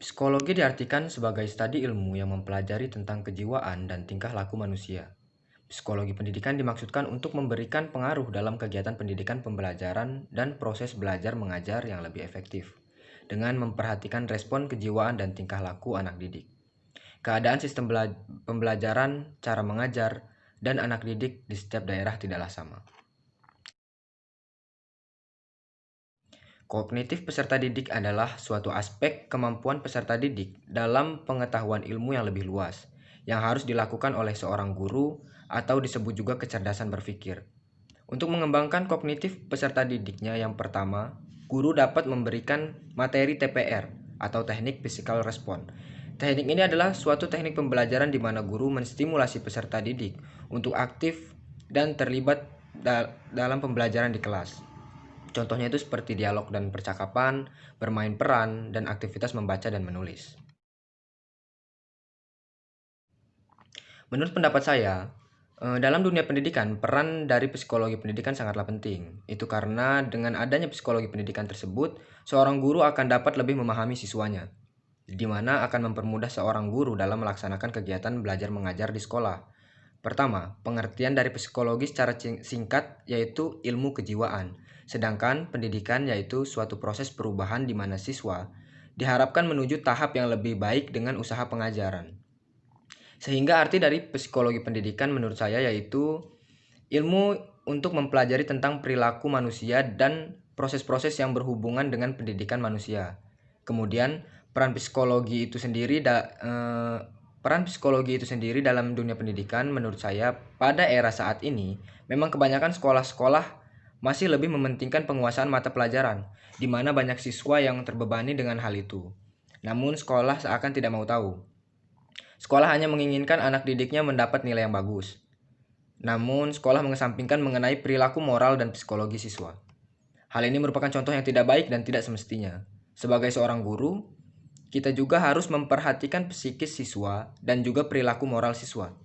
Psikologi diartikan sebagai studi ilmu yang mempelajari tentang kejiwaan dan tingkah laku manusia. Psikologi pendidikan dimaksudkan untuk memberikan pengaruh dalam kegiatan pendidikan pembelajaran dan proses belajar mengajar yang lebih efektif, dengan memperhatikan respon kejiwaan dan tingkah laku anak didik. Keadaan sistem pembelajaran, cara mengajar, dan anak didik di setiap daerah tidaklah sama. Kognitif peserta didik adalah suatu aspek kemampuan peserta didik dalam pengetahuan ilmu yang lebih luas, yang harus dilakukan oleh seorang guru atau disebut juga kecerdasan berpikir. Untuk mengembangkan kognitif peserta didiknya, yang pertama, guru dapat memberikan materi TPR atau teknik physical response. Teknik ini adalah suatu teknik pembelajaran di mana guru menstimulasi peserta didik untuk aktif dan terlibat dalam pembelajaran di kelas. Contohnya itu seperti dialog dan percakapan, bermain peran, dan aktivitas membaca dan menulis. Menurut pendapat saya, dalam dunia pendidikan, peran dari psikologi pendidikan sangatlah penting. Itu karena dengan adanya psikologi pendidikan tersebut, seorang guru akan dapat lebih memahami siswanya, di mana akan mempermudah seorang guru dalam melaksanakan kegiatan belajar mengajar di sekolah. Pertama, pengertian dari psikologi secara singkat yaitu ilmu kejiwaan, sedangkan pendidikan yaitu suatu proses perubahan di mana siswa diharapkan menuju tahap yang lebih baik dengan usaha pengajaran. Sehingga arti dari psikologi pendidikan menurut saya yaitu ilmu untuk mempelajari tentang perilaku manusia dan proses-proses yang berhubungan dengan pendidikan manusia. Kemudian peran psikologi itu sendiri dalam dunia pendidikan menurut saya pada era saat ini memang kebanyakan sekolah-sekolah masih lebih mementingkan penguasaan mata pelajaran, di mana banyak siswa yang terbebani dengan hal itu. Namun sekolah seakan tidak mau tahu. Sekolah hanya menginginkan anak didiknya mendapat nilai yang bagus. Namun, sekolah mengesampingkan mengenai perilaku moral dan psikologi siswa. Hal ini merupakan contoh yang tidak baik dan tidak semestinya. Sebagai seorang guru, kita juga harus memperhatikan psikis siswa dan juga perilaku moral siswa.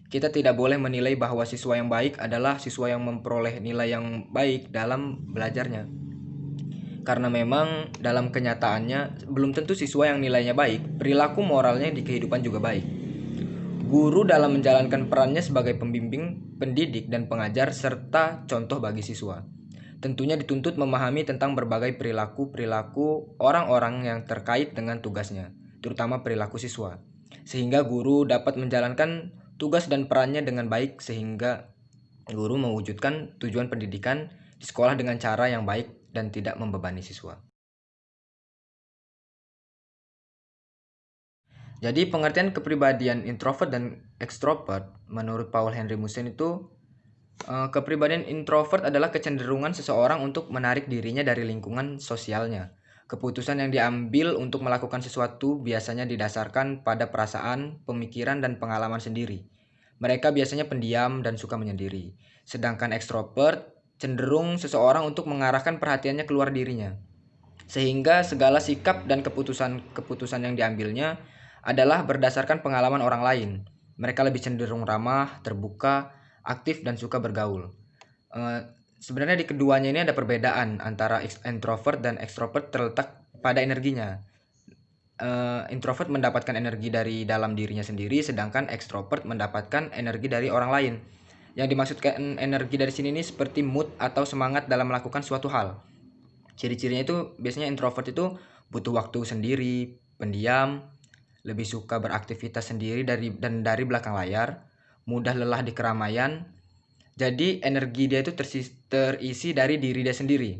Kita tidak boleh menilai bahwa siswa yang baik adalah siswa yang memperoleh nilai yang baik dalam belajarnya. Karena memang dalam kenyataannya belum tentu siswa yang nilainya baik, perilaku moralnya di kehidupan juga baik. Guru dalam menjalankan perannya sebagai pembimbing, pendidik, dan pengajar serta contoh bagi siswa. Tentunya dituntut memahami tentang berbagai perilaku orang-orang yang terkait dengan tugasnya, terutama perilaku siswa. Sehingga guru dapat menjalankan tugas dan perannya dengan baik sehingga guru mewujudkan tujuan pendidikan di sekolah dengan cara yang baik dan tidak membebani siswa. Jadi pengertian kepribadian introvert dan extrovert menurut Paul Henry Musen itu kepribadian introvert adalah kecenderungan seseorang untuk menarik dirinya dari lingkungan sosialnya. Keputusan yang diambil untuk melakukan sesuatu biasanya didasarkan pada perasaan, pemikiran, dan pengalaman sendiri. Mereka biasanya pendiam dan suka menyendiri. Sedangkan extrovert cenderung seseorang untuk mengarahkan perhatiannya keluar dirinya. Sehingga segala sikap dan keputusan yang diambilnya adalah berdasarkan pengalaman orang lain. Mereka lebih cenderung ramah, terbuka, aktif, dan suka bergaul. Sebenarnya di keduanya ini ada perbedaan antara introvert dan extrovert terletak pada energinya. Introvert mendapatkan energi dari dalam dirinya sendiri, sedangkan extrovert mendapatkan energi dari orang lain. Yang dimaksudkan energi dari sini ini seperti mood atau semangat dalam melakukan suatu hal. Ciri-cirinya itu biasanya introvert itu butuh waktu sendiri, pendiam, lebih suka beraktivitas sendiri dari belakang layar, mudah lelah di keramaian. Jadi energi dia itu terisi dari diri dia sendiri.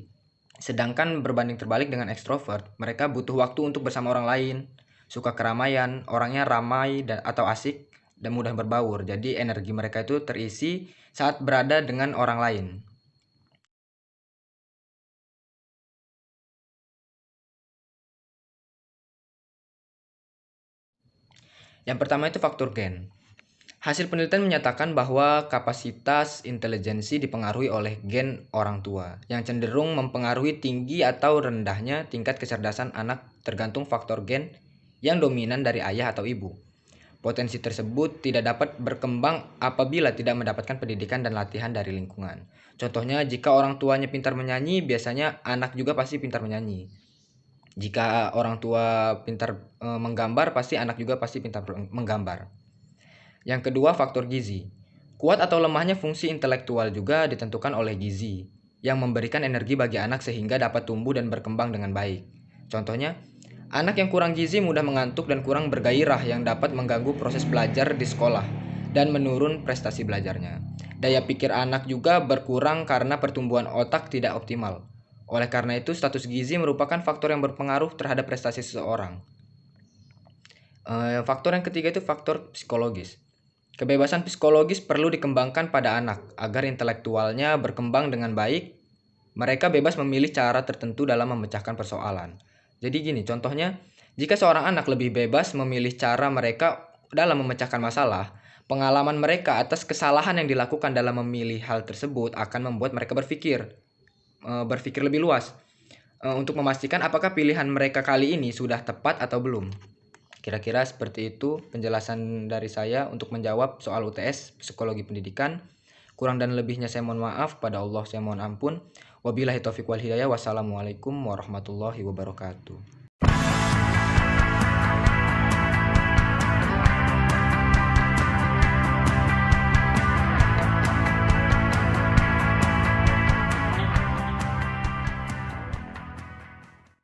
Sedangkan berbanding terbalik dengan ekstrovert, mereka butuh waktu untuk bersama orang lain, suka keramaian, orangnya ramai atau asik dan mudah berbaur. Jadi energi mereka itu terisi saat berada dengan orang lain. Yang pertama itu faktor gen. Hasil penelitian menyatakan bahwa kapasitas intelijensi dipengaruhi oleh gen orang tua, yang cenderung mempengaruhi tinggi atau rendahnya tingkat kecerdasan anak tergantung faktor gen yang dominan dari ayah atau ibu. Potensi tersebut tidak dapat berkembang apabila tidak mendapatkan pendidikan dan latihan dari lingkungan. Contohnya, jika orang tuanya pintar menyanyi, biasanya anak juga pasti pintar menyanyi. Jika orang tua pintar menggambar, pasti anak juga pasti pintar menggambar. Yang kedua, faktor gizi. Kuat atau lemahnya fungsi intelektual juga ditentukan oleh gizi, yang memberikan energi bagi anak sehingga dapat tumbuh dan berkembang dengan baik. Contohnya, anak yang kurang gizi mudah mengantuk dan kurang bergairah yang dapat mengganggu proses belajar di sekolah dan menurun prestasi belajarnya. Daya pikir anak juga berkurang karena pertumbuhan otak tidak optimal. Oleh karena itu, status gizi merupakan faktor yang berpengaruh terhadap prestasi seseorang. Faktor yang ketiga itu faktor psikologis. Kebebasan psikologis perlu dikembangkan pada anak agar intelektualnya berkembang dengan baik. Mereka bebas memilih cara tertentu dalam memecahkan persoalan. Jadi gini, contohnya, jika seorang anak lebih bebas memilih cara mereka dalam memecahkan masalah, pengalaman mereka atas kesalahan yang dilakukan dalam memilih hal tersebut akan membuat mereka berpikir lebih luas untuk memastikan apakah pilihan mereka kali ini sudah tepat atau belum. Kira-kira seperti itu penjelasan dari saya untuk menjawab soal UTS Psikologi Pendidikan. Kurang dan lebihnya saya mohon maaf, pada Allah saya mohon ampun. Wabillahi taufiq wal hidayah. Wassalamualaikum warahmatullahi wabarakatuh.